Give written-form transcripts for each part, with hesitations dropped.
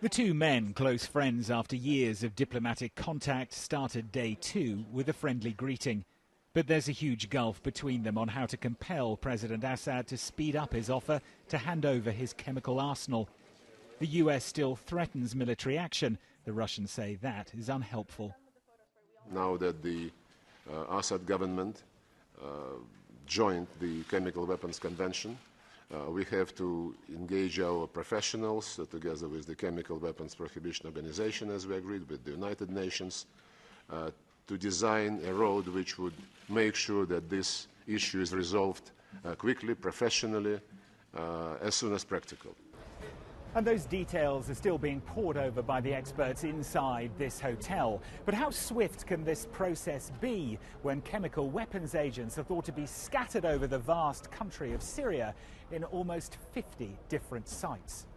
The two men, close friends after years of diplomatic contact, started day two with a friendly greeting. But there's a huge gulf between them on how to compel President Assad to speed up his offer to hand over his chemical arsenal. The US still threatens military action. The Russians say that is unhelpful. Now that the Assad government joined the Chemical Weapons Convention, we have to engage our professionals together with the Chemical Weapons Prohibition Organization, as we agreed with the United Nations, to design a road which would make sure that this issue is resolved quickly, professionally, as soon as practical. And those details are still being pored over by the experts inside this hotel. But how swift can this process be when chemical weapons agents are thought to be scattered over the vast country of Syria in almost 50 different sites?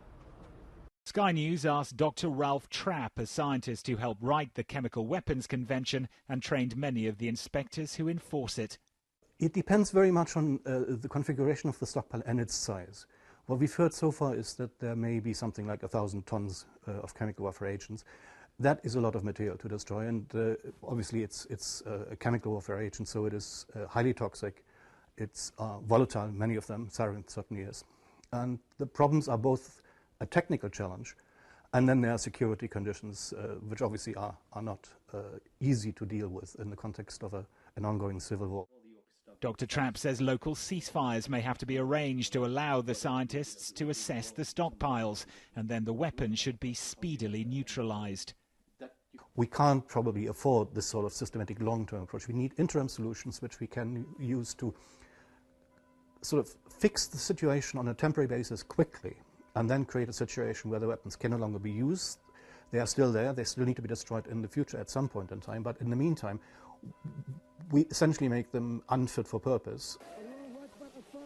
Sky News asked Dr. Ralph Trapp, a scientist who helped write the Chemical Weapons Convention and trained many of the inspectors who enforce it. It depends very much on the configuration of the stockpile and its size. What we've heard so far is that there may be something like 1,000 tons of chemical warfare agents. That is a lot of material to destroy, and obviously it's a chemical warfare agent, so it is highly toxic. It's volatile, many of them, sarin certainly is. And the problems are both a technical challenge, and then there are security conditions, which obviously are not easy to deal with in the context of an ongoing civil war. Dr. Trapp says local ceasefires may have to be arranged to allow the scientists to assess the stockpiles, and then the weapons should be speedily neutralized. We can't probably afford this sort of systematic long-term approach. We need interim solutions which we can use to sort of fix the situation on a temporary basis quickly, and then create a situation where the weapons can no longer be used. They are still there, they still need to be destroyed in the future at some point in time, but in the meantime, we essentially make them unfit for purpose.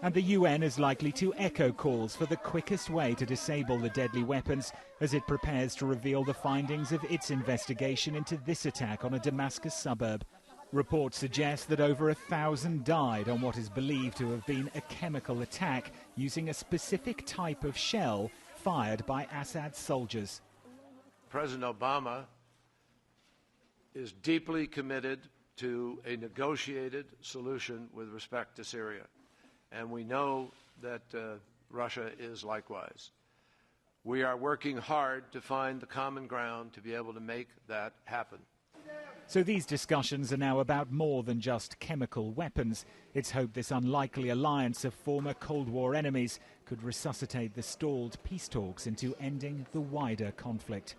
And the UN is likely to echo calls for the quickest way to disable the deadly weapons as it prepares to reveal the findings of its investigation into this attack on a Damascus suburb. Reports suggest that over 1,000 died on what is believed to have been a chemical attack using a specific type of shell fired by Assad's soldiers. President Obama is deeply committed to a negotiated solution with respect to Syria. And we know that Russia is likewise. We are working hard to find the common ground to be able to make that happen. So these discussions are now about more than just chemical weapons. It's hoped this unlikely alliance of former Cold War enemies could resuscitate the stalled peace talks into ending the wider conflict.